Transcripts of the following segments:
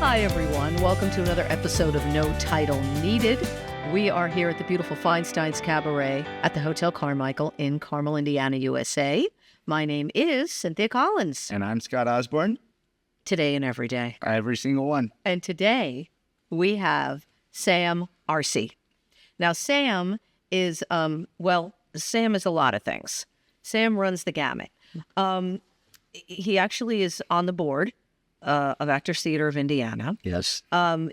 Hi, everyone. Welcome to another episode of No Title Needed. We are here at the beautiful Feinstein's Cabaret at the Hotel Carmichael in Carmel, Indiana, USA. My name is Cynthia Collins. And I'm Scott Osborne. Today and every day. Every single one. And today we have Sam Arce. Now, Sam is, Sam is a lot of things. Sam runs the gamut. He actually is on the board of Actors Theater of Indiana. Yes.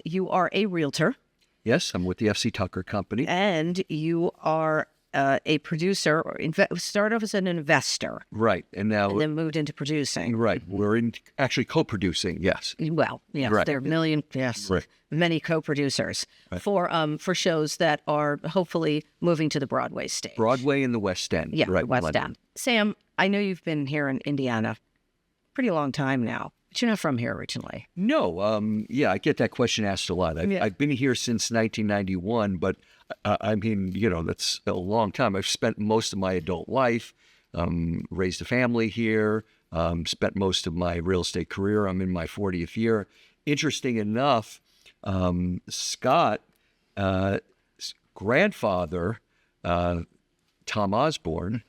You are a realtor. Yes, I'm with the F.C. Tucker Company. And you are a producer, or started off as an investor. Right. And then moved into producing. Right. We're actually co-producing, yes. Well, yes, right. There are many co-producers for shows that are hopefully moving to the Broadway stage. Broadway and the West End. Yeah, right, West London. End. Sam, I know you've been here in Indiana a pretty long time now. But you're not from here originally. No, I get that question asked a lot. I've been here since 1991, but I mean, that's a long time. I've spent most of my adult life, raised a family here, spent most of my real estate career. I'm in my 40th year. Interesting enough, Scott, grandfather, Tom Osborne,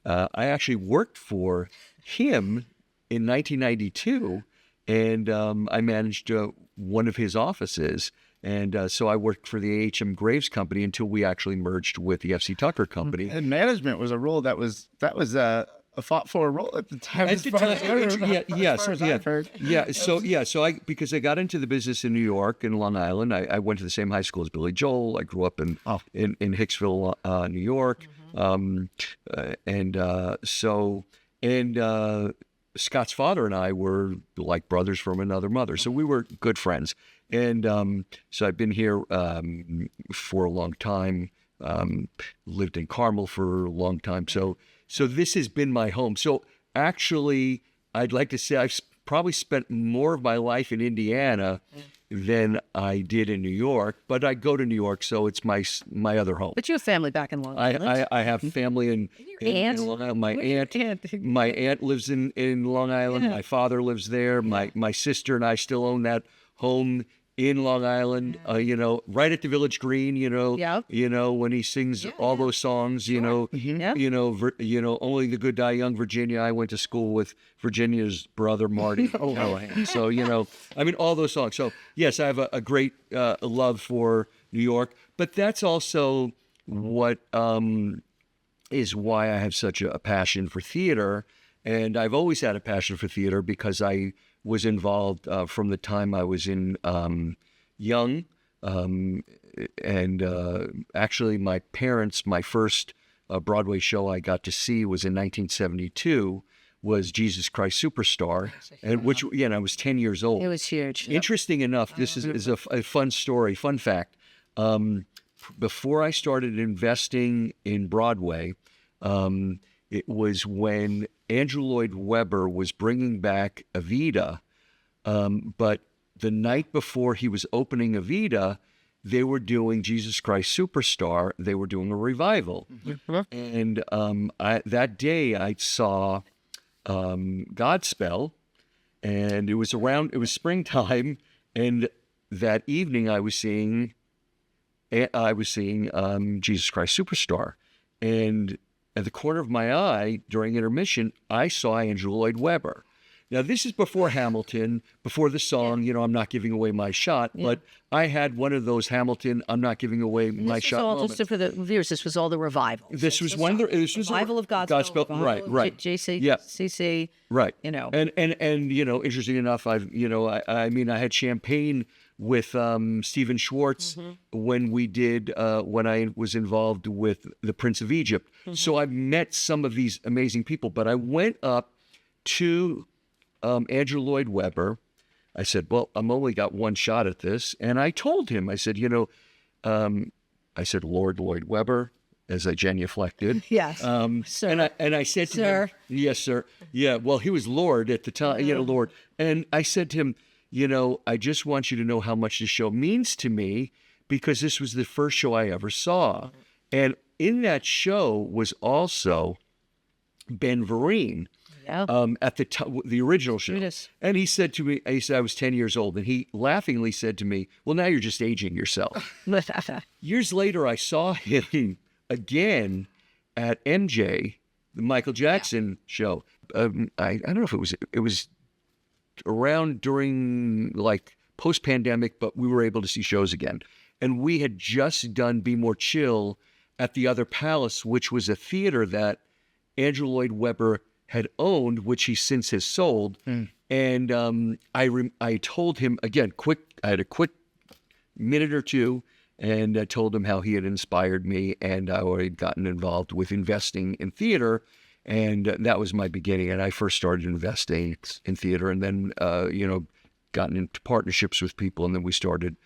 I actually worked for him in 1992. And I managed one of his offices. And so I worked for the A.H.M. Graves Company until we actually merged with the F.C. Tucker Company. And management was a role that was a fought-for role at the time. So because I got into the business in New York and Long Island, I went to the same high school as Billy Joel. I grew up in Hicksville, New York. Scott's father and I were like brothers from another mother, so we were good friends. And so I've been here for a long time, lived in Carmel for a long time. So this has been my home. So actually, I'd like to say I've probably spent more of my life in Indiana than I did in New York, but I go to New York, so it's my other home. But you have family back in Long Island. I have family in Long Island. My aunt lives in Long Island. Yeah. My father lives there. My sister and I still own that home in Long Island. Right at the Village Green. When he sings all those songs. Only the good die young, Virginia. I went to school with Virginia's brother Marty Callahan. So all those songs. So yes, I have a great love for New York, but that's also what is why I have such a passion for theater, and I've always had a passion for theater because I was involved from the time I was in young, and actually my parents, my first Broadway show I got to see was in 1972, was Jesus Christ Superstar, and which I was 10 years old. It was huge. Interesting enough, this is a fun story, fun fact. Before I started investing in Broadway, it was when Andrew Lloyd Webber was bringing back Evita, but the night before he was opening Evita, they were doing Jesus Christ Superstar. They were doing a revival. And that day I saw Godspell, and it was springtime, and that evening I was seeing Jesus Christ Superstar. And at the corner of my eye, during intermission, I saw Andrew Lloyd Webber. Now, this is before Hamilton, before the song, I'm not giving away my shot, but I had one of those Hamilton, I'm not giving away my shot moments. Just for the viewers, this was all the revivals. This was revival of Godspell. Right. JCCC. Right. And interesting enough, I had champagne with Stephen Schwartz when I was involved with the Prince of Egypt. So I met some of these amazing people, but I went up to Andrew Lloyd Webber. I said, well, I'm only got one shot at this. And I told him, I said, Lord Lloyd Webber, as I genuflected. Yes, sir. And I said to him, yes, sir. Yeah, well, he was Lord at the time, Lord. And I said to him, I just want you to know how much this show means to me, because this was the first show I ever saw. And in that show was also Ben Vereen. at the original show. Judas. And he said to me, he said I was 10 years old, and he laughingly said to me, well, now you're just aging yourself. Years later, I saw him again at MJ, the Michael Jackson show. I don't know if it was around during like post-pandemic, but we were able to see shows again. And we had just done Be More Chill at the Other Palace, which was a theater that Andrew Lloyd Webber had owned, which he since has sold. And I told him, again, I had a quick minute or two, and I told him how he had inspired me, and I had gotten involved with investing in theater. And that was my beginning. And I first started investing in theater, and then, gotten into partnerships with people. And then we started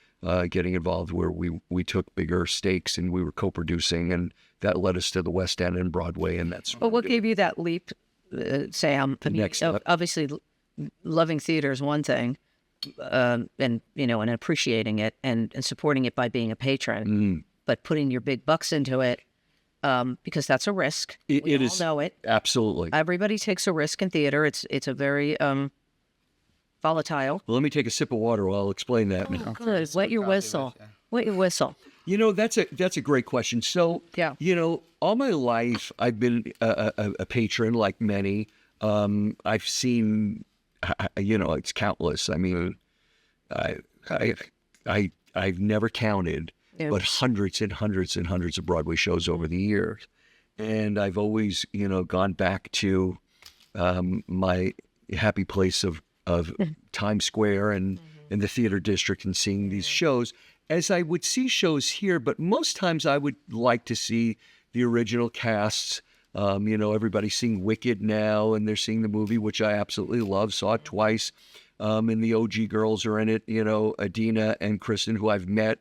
getting involved where we took bigger stakes, and we were co-producing, and that led us to the West End and Broadway. And that's what gave you that leap, Sam? I mean, next step. obviously, loving theater is one thing, and appreciating it and supporting it by being a patron, but putting your big bucks into it, because that's a risk. We all know it. Absolutely. Everybody takes a risk in theater. It's a very volatile. Well, let me take a sip of water while I'll explain that. Good. Wet your whistle. Wet your whistle. That's a great question. So, all my life I've been a patron, like many. I've seen, it's countless. I mean, I've never counted, but hundreds and hundreds and hundreds of Broadway shows over the years, and I've always, gone back to my happy place of Times Square and in the theater district, and seeing these shows. As I would see shows here, but most times I would like to see the original casts. Everybody's seeing Wicked now, and they're seeing the movie, which I absolutely love. Saw it twice. And the OG girls are in it. Adina and Kristen, who I've met.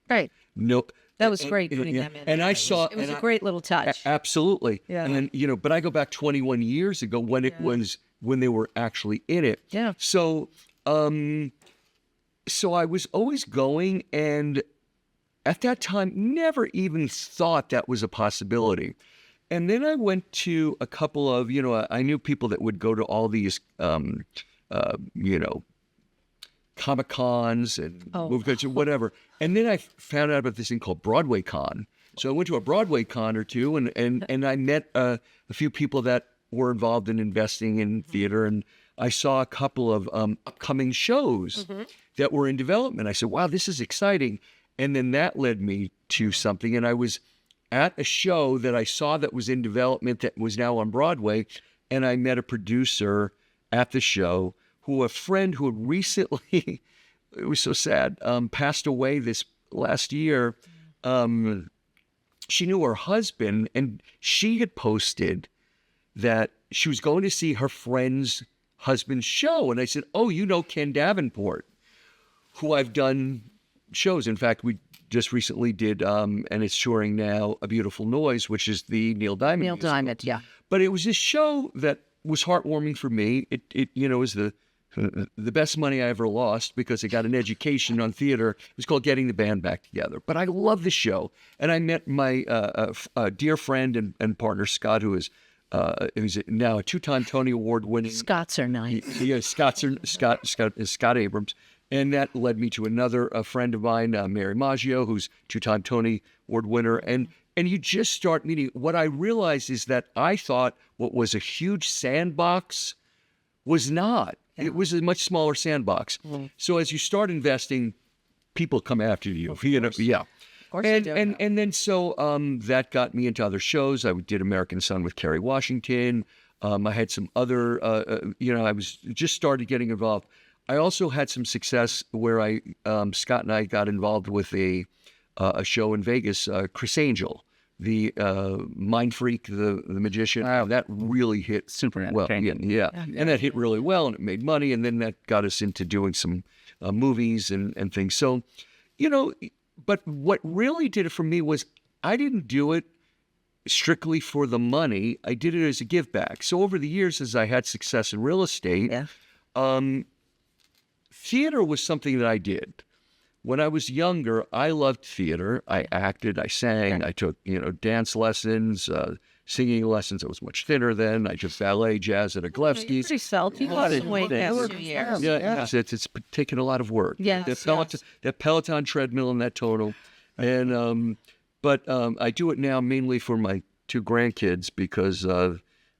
Right. No. That was great putting them in. And I saw it was a great little touch. Absolutely. Yeah. And then, but I go back 21 years ago when it was when they were actually in it. Yeah. So I was always going, and at that time, never even thought that was a possibility. And then I went to a couple of, I knew people that would go to all these, Comic-Cons and movie conventions, whatever. And then I found out about this thing called Broadway Con. So I went to a Broadway Con or two, and I met a few people that were involved in investing in theater, and I saw a couple of upcoming shows that were in development. I said, wow, this is exciting. And then that led me to something. And I was at a show that I saw that was in development that was now on Broadway. And I met a producer at the show a friend who had recently, it was so sad, passed away this last year. She knew her husband, and she had posted that she was going to see her friend's husband's show. And I said, oh, Ken Davenport, who I've done shows. In fact, we just recently did, and it's touring now, A Beautiful Noise, which is the Neil Diamond musical. Diamond, yeah. But it was this show that was heartwarming for me. It was the best money I ever lost, because I got an education on theater. It was called Getting the Band Back Together. But I love the show. And I met my dear friend and partner, Scott, who's now a two-time Tony Award winning. Scots are nice. Yeah, Scott Abrams. And that led me to another friend of mine, Mary Maggio, who's two-time Tony Award winner. And you just start meeting. What I realized is that I thought what was a huge sandbox was not. Yeah. It was a much smaller sandbox. So as you start investing, people come after you. Yeah. Of course and then so that got me into other shows. I did American Son with Kerry Washington. I had some other, I was just started getting involved. I also had some success where Scott and I got involved with a show in Vegas, Chris Angel, the Mind Freak, the magician. Wow. That really hit super well. Yeah. And that hit really well, and it made money, and then that got us into doing some movies and things. So, but what really did it for me was I didn't do it strictly for the money. I did it as a give back. So over the years, as I had success in real estate, theater was something that I did. When I was younger, I loved theater. I acted, I sang, I took, dance lessons, singing lessons. I was much thinner then. I did ballet, jazz at Aglevsky's. Pretty svelte. You lost some weight after 2 years. Yeah, it's taken a lot of work. Yes, That Peloton treadmill and that tonal. And but I do it now mainly for my 2 grandkids because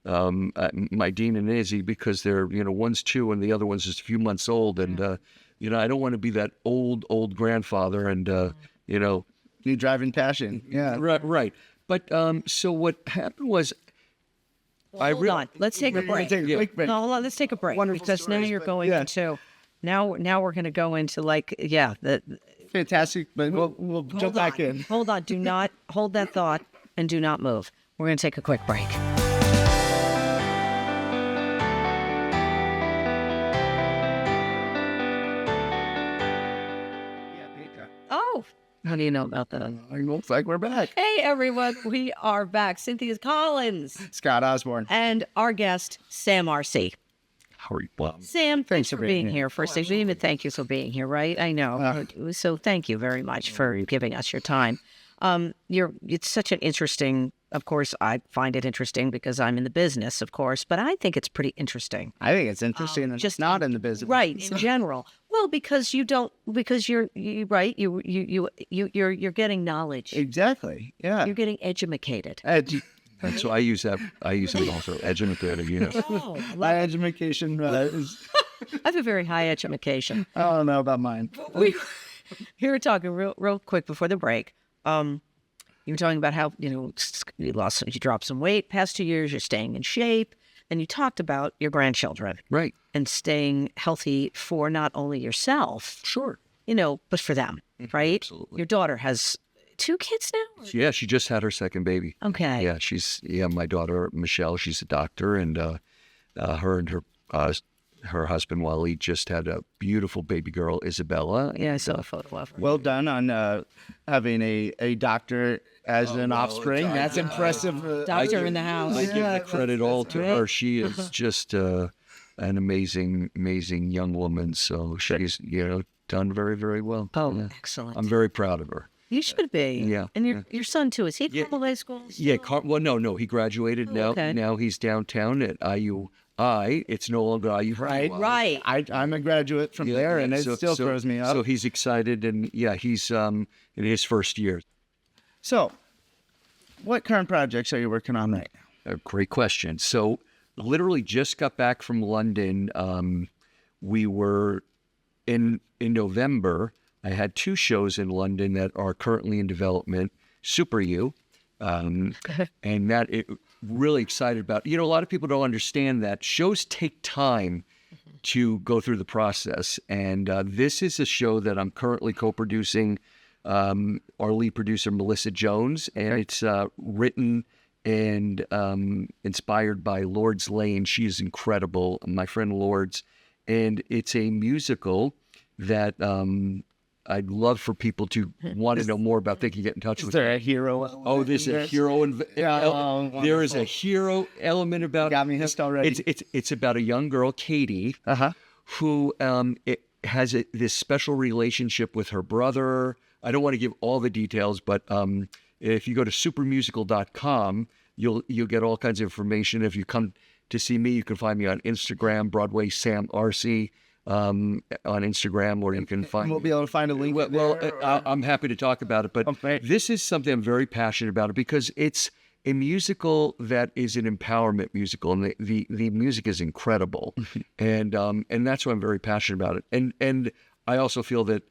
my Dean and Izzy, because they're, one's 2 and the other one's just a few months old. And, I don't want to be that old grandfather and, New driving passion. Yeah. Right. But so what happened was Hold on. Let's take a break. Take a quick break. No, hold on. Let's take a break. Wonderful because now stories, you're but- going yeah. into now we're going to go into the Fantastic. But we'll jump back in. Hold on. Do not hold that thought and do not move. We're going to take a quick break. Oh, how do you know about that? It looks like we're back. Hey, everyone. We are back. Cynthia Collins Scott Osborne. and our guest, Sam Arce. how are you? Well, Sam, thanks for for being being here. First thing, we didn't even thank you for being here, right? I know. So thank you very much for giving us your time. It's such an interesting, of course, I find it interesting because I'm in the business, of course, but I think it's pretty interesting. I think it's interesting and just not in the business. Right, in general. Well, because you're right, you're getting knowledge. Exactly. Yeah. You're getting educated. and so I use that also, educated, Oh, My education is, I have a very high education. I don't know about mine. We were talking real quick before the break. You were talking about how you dropped some weight past 2 years. You're staying in shape, and you talked about your grandchildren, Right. and staying healthy for not only yourself, Sure. but for them, right? Absolutely. Your daughter has 2 kids now. Yeah, she just had her second baby. Okay. Yeah, my daughter Michelle, she's a doctor, and her and her husband Waleed just had a beautiful baby girl, Isabella. Yeah, I saw a photo of her. Well done on having a doctor as an offspring. That's impressive. Doctor in the house. I give the credit all to her. She is just an amazing young woman. So she's done very, very well. Oh, Yeah. excellent. I'm very proud of her. You should be. Yeah, And your son too. Is he at Carmel High School? Yeah, well, no, he graduated now. okay. Now he's downtown at IUI. It's no longer IU. Right. I'm a graduate from there, and it still throws me up. So he's excited, and he's in his first year. So, what current projects are you working on right now? A great question. So, literally just got back from London. We were in November. I had 2 shows in London that are currently in development. SuperYou, and that really excited about. A lot of people don't understand that shows take time to go through the process, and this is a show that I'm currently co-producing. Our lead producer Melissa Jones, and it's written and inspired by Lourdes Lane. She is incredible, my friend Lourdes, and it's a musical that I'd love for people to want to know more about. They can get in touch Is with. there a hero? Oh, there's a hero. There is a hero element about. Got me hooked already. It's about a young girl, Katie, who has this special relationship with her brother. I don't want to give all the details, but if you go to supermusical.com, you'll get all kinds of information. If you come to see me, you can find me on Instagram, Broadway Sam Arce. On Instagram, or you can find. We'll be able to find a link. I'm happy to talk about it, but this is something I'm very passionate about because it's a musical that is an empowerment musical, and the music is incredible, and that's why I'm very passionate about it. And I also feel that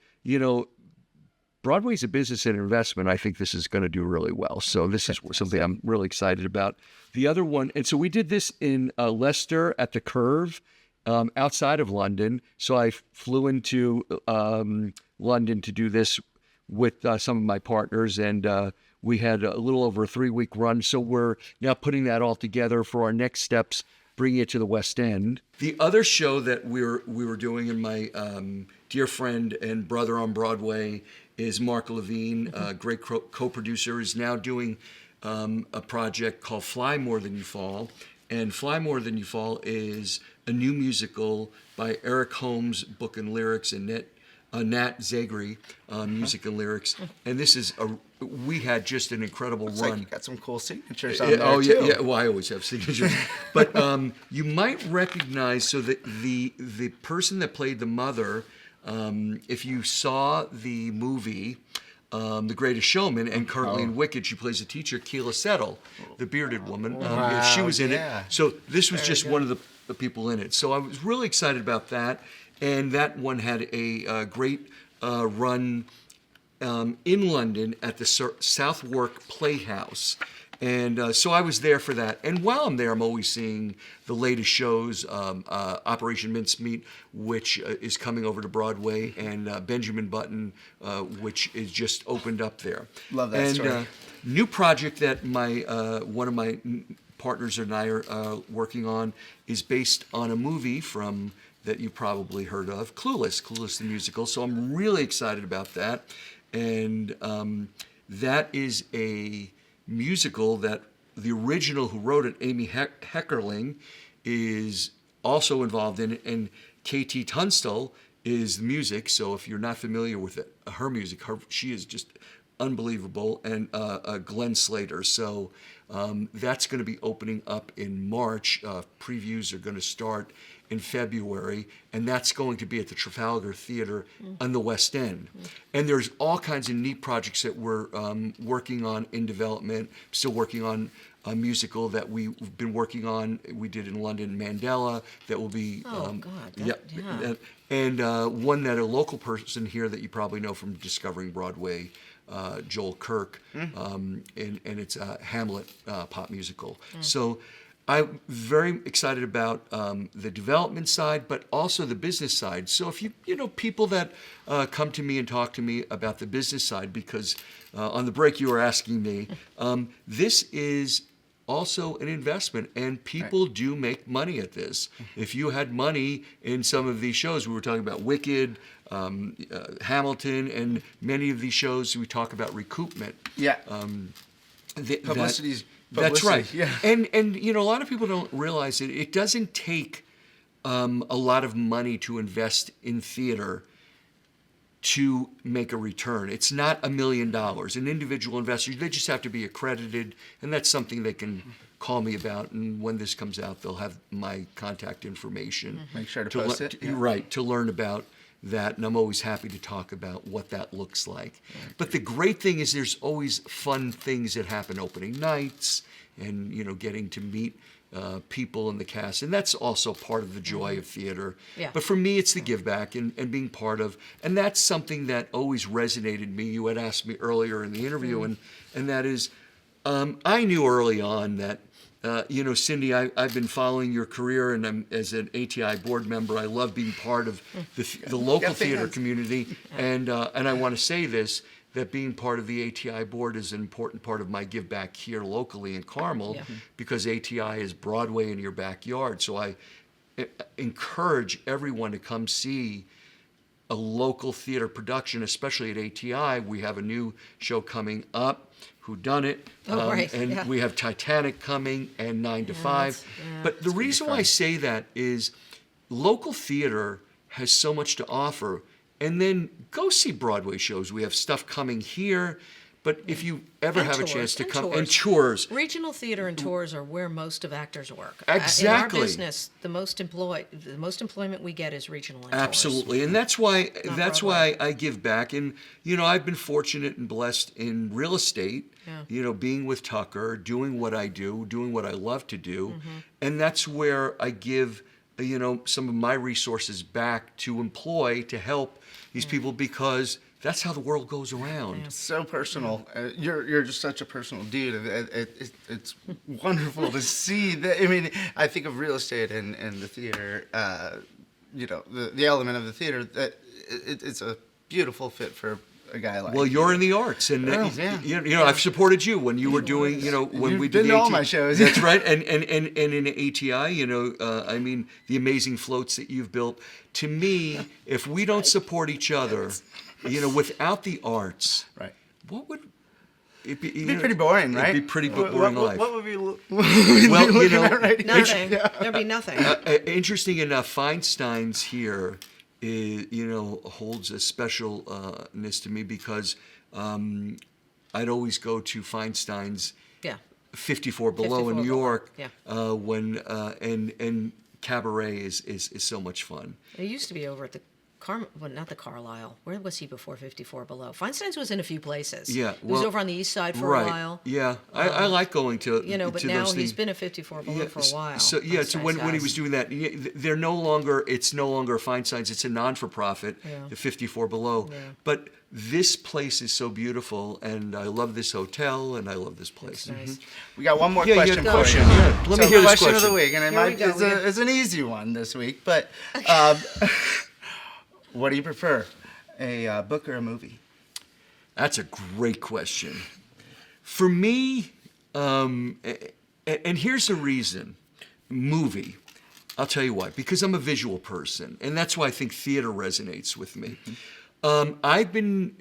Broadway's a business and investment. I think this is going to do really well. So this is something I'm really excited about. The other one, and so we did this in Leicester at the Curve. Outside of London. So I flew into London to do this with some of my partners, and we had a little over a 3-week run. So we're now putting that all together for our next steps, bringing it to the West End. The other show that we were doing, and my dear friend and brother on Broadway is Mark Levine, a great co-producer, is now doing a project called Fly More Than You Fall. And Fly More Than You Fall is a new musical by Eric Holmes, book and lyrics, and Nat Zagri, music and lyrics. And this is we had just an incredible Looks run. like you got some cool signatures on there Oh too. yeah. Well, I always have signatures. But you might recognize the person that played the mother. If you saw the movie, The Greatest Showman, and currently in Wicked, she plays a teacher, Keela Settle, the bearded woman. She was in it. So this was just one of the people in it. So I was really excited about that. And that one had a great run in London at the Southwark Playhouse. And so I was there for that. And while I'm there, I'm always seeing the latest shows, Operation Mincemeat, which is coming over to Broadway, and Benjamin Button, which is just opened up there. Love that story. New project that one of my partners and I are working on is based on a movie that you probably heard of, Clueless the musical. So I'm really excited about that. And that is a musical that the original who wrote it, Amy Heckerling, is also involved in it, and KT Tunstall is the music. So if you're not familiar with her music, she is just unbelievable, and Glenn Slater. So that's going to be opening up in March. Previews are going to start in February, and that's going to be at the Trafalgar Theater on the West End. And there's all kinds of neat projects that we're working on in development, still working on a musical that we've been working on. We did in London, Mandela, that will be... And one that a local person here that you probably know from Discovering Broadway, Joel Kirk, and it's a Hamlet pop musical. So I'm very excited about the development side, but also the business side. So if people that come to me and talk to me about the business side, because on the break you were asking me, this is also an investment, and people do make money at this. If you had money in some of these shows, we were talking about Wicked, Hamilton, and many of these shows we talk about recoupment. Yeah. Publicity's That's right. Yeah. And a lot of people don't realize it doesn't take a lot of money to invest in theater to make a return. It's not $1 million. An individual investor, they just have to be accredited, and that's something they can call me about. And when this comes out, they'll have my contact information. Make sure to post it. Yeah. Right, to learn about that, and I'm always happy to talk about what that looks like. But the great thing is there's always fun things that happen opening nights, and getting to meet people in the cast, and that's also part of the joy of theater. Yeah. But for me, it's the give back and being part of, and that's something that always resonated me. You had asked me earlier in the interview, and that is, I knew early on that, Cindy, I've been following your career, and I'm as an ATI board member. I love being part of the local theater community, and I want to say this, that being part of the ATI board is an important part of my give back here locally in Carmel, because ATI is Broadway in your backyard. So I encourage everyone to come see a local theater production, especially at ATI. We have a new show coming up, Whodunit, and we have Titanic coming, and 9 to 5. But the reason why I say that is local theater has so much to offer. And then go see Broadway shows. We have stuff coming here. But if you ever have a chance to come, and tours. Regional theater and tours are where most of actors work. Exactly. In our business, the most employment we get is regional and Absolutely. tours. And that's why I give back. And I've been fortunate and blessed in real estate, being with Tucker, doing what I do, doing what I love to do. And that's where I give some of my resources back to employ, to help these people, because that's how the world goes around. It's so personal. You're just such a personal dude. It's wonderful to see that. I mean, I think of real estate and the theater, the element of the theater, that it's a beautiful fit for a guy like. Well, you're in the arts, and I've supported you when you were doing, when You've we did been to all my shows. That's right, and in ATI, I mean, the amazing floats that you've built. To me, if we don't support each other, without the arts, right? What would it'd be pretty boring, right? It'd be pretty boring life. What would we Well, looking at right now? Nothing. There'd be nothing. Interesting enough, Feinstein's here holds a specialness to me because I'd always go to Feinstein's Yeah. 54 Below 54 in New Below, York yeah. and Cabaret is so much fun. It used to be over at the not the Carlisle. Where was he before 54 Below? Feinstein's was in a few places. Yeah, He was over on the east side for a while. Yeah, I like going to But to now those he's things. been at 54 Below for a while. So yeah, so when he Feinstein's was doing that, they're no longer. It's no longer Feinstein's. It's a non-for-profit, the 54 Below. Yeah. But this place is so beautiful, and I love this hotel, and I love this place. That's nice. We got one more Yeah, question yeah, for question. you. Yeah, let me hear this Question of the question. week, and it Here we might go. it's an easy one this week. But what do you prefer, a book or a movie? That's a great question. For me, and here's the reason, movie. I'll tell you why. Because I'm a visual person, and that's why I think theater resonates with me. I've been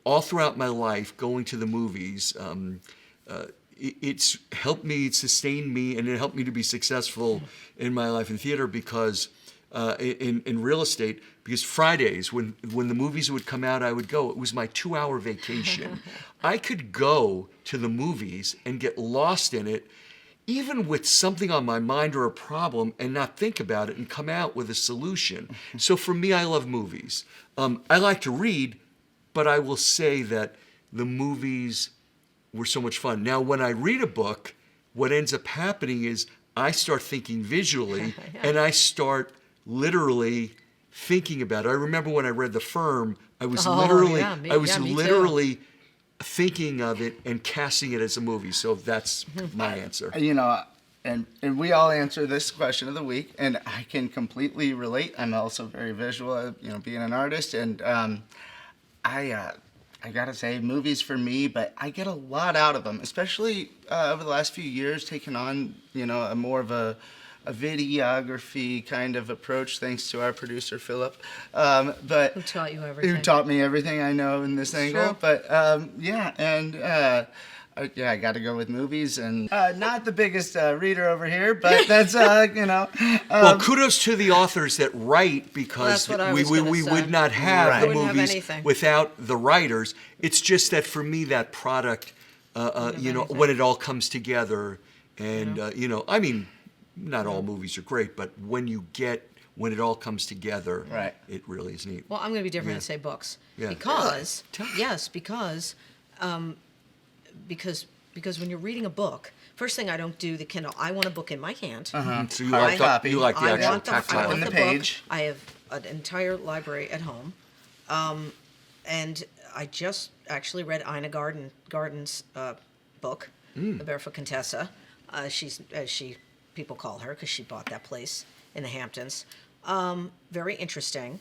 all throughout my life going to the movies. It's helped me, sustain me, and it helped me to be successful in my life in theater because in real estate, because Fridays when the movies would come out, I would go. It was my 2-hour vacation. I could go to the movies and get lost in it, even with something on my mind or a problem, and not think about it and come out with a solution. So for me, I love movies. I like to read, but I will say that the movies were so much fun. Now, when I read a book, what ends up happening is I start thinking visually, and I start literally thinking about it. I remember when I read The Firm, I was Oh, literally, yeah, me- I was yeah, me too. literally thinking of it and casting it as a movie. So that's my answer. And we all answer this question of the week, and I can completely relate. I'm also very visual, being an artist, and I gotta say, movies for me, but I get a lot out of them, especially over the last few years, taking on, a more of a videography kind of approach, thanks to our producer, Philip. But Who taught you everything? Who taught me everything I know in this angle. True. But, I got to go with movies, and not the biggest reader over here, but that's, Well, kudos to the authors that write, because That's what I we was gonna say. would not have Right. the We wouldn't have movies anything. without the writers. It's just that for me, that product, when it all comes together, and I mean, not all movies are great, but when it all comes together, Right. it really is neat. Well, I'm going to be different and say books. Yeah. Because, Really? yes, because when you're reading a book, first thing I don't do the Kindle. I want a book in my hand. So you Hard like copy. you like the I actual want the, I tactile. want On the the page. book. I have an entire library at home, and I just actually read Ina Garden's book, The Barefoot Contessa. She's as people call her because she bought that place in the Hamptons. Very interesting,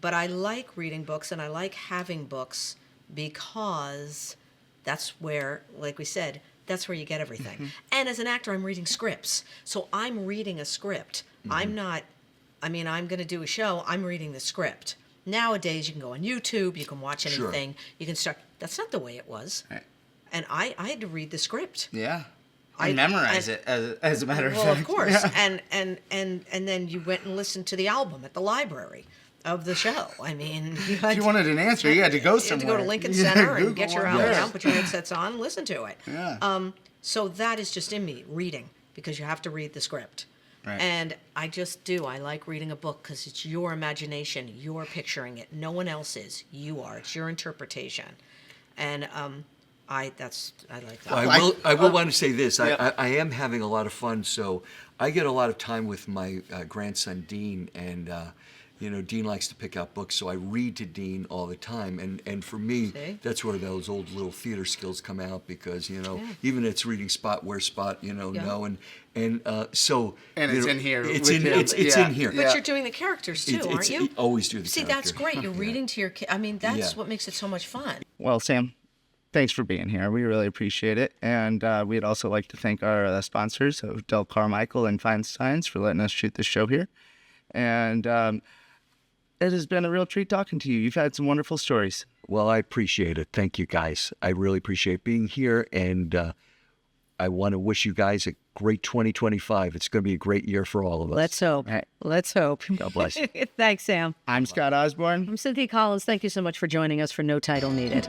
but I like reading books and I like having books because that's where, like we said, that's where you get everything. And as an actor, I'm reading scripts. So I'm reading a script. I'm going to do a show, I'm reading the script. Nowadays, you can go on YouTube, you can watch Sure. anything, you can start. That's not the way it was. Right. And I had to read the script. Yeah. I- I memorize and- it, as a matter of Well, fact. of course. Yeah. And then you went and listened to the album at the library of the show. I mean, If you wanted an answer, you had to go you had somewhere. to go to Lincoln Yeah, Center and Google get your one. album Yeah. out, put your headsets on, and listen to it. Yeah. So that is just in me, reading, because you have to read the script. Right. And I just do. I like reading a book because it's your imagination. You're picturing it. No one else is. You are. It's your interpretation. And I like that. I will want to say this. Yeah. I am having a lot of fun. So I get a lot of time with my grandson Dean, and Dean likes to pick out books. So I read to Dean all the time, and for me, See? that's where those old little theater skills come out, because even it's reading spot where spot no, and so And it's in here It's with in him. it's Yeah. in here. But Yeah. you're doing the characters too, It's- aren't you? always do the See, that's character. great. You're Yeah. reading to your kid. I mean, that's Yeah. what makes it so much fun. Well, Sam, thanks for being here. We really appreciate it. And we'd also like to thank our sponsors, Del Carmichael and Feinstein's, for letting us shoot this show here. And it has been a real treat talking to you. You've had some wonderful stories. Well, I appreciate it. Thank you, guys. I really appreciate being here, and I want to wish you guys a great 2025. It's going to be a great year for all of us. Let's hope. Right. Let's hope. God bless. Thanks, Sam. I'm Scott Osborne. I'm Cynthia Collins. Thank you so much for joining us for No Title Needed.